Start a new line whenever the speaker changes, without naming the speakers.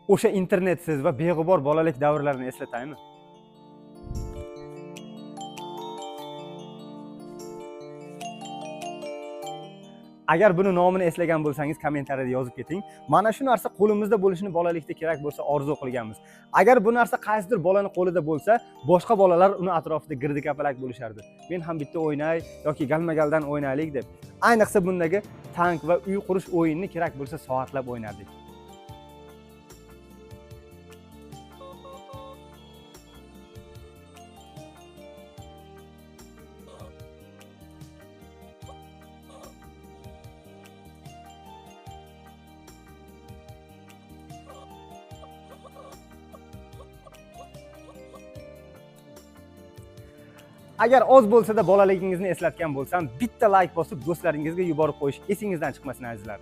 o'sha internetsiz va beg'ubor bolalik davrlarini eslataymi? Agar buni nomini eslagan bo'lsangiz, kommentariyada yozib keting. Mana shu narsa qo'limizda bo'lishini bolalikda kerak bo'lsa orzu qilganmiz. Agar bu narsa qaysidir bolaning qo'lida bo'lsa, boshqa bolalar uni atrofida girdi-kapalak bo'lishardi. Men ham bitta o'ynay yoki galma-galdan o'ynaylik deb. Ayniqsa bundagi tank va uy qurish o'yinini kerak bo'lsa soatlab o'ynardik. Agar oz bo'lsa-da bolaligingizni eslatgan bo'lsam, bitta like bosib do'stlaringizga yuborib qo'yish esingizdan chiqmasin azizlar.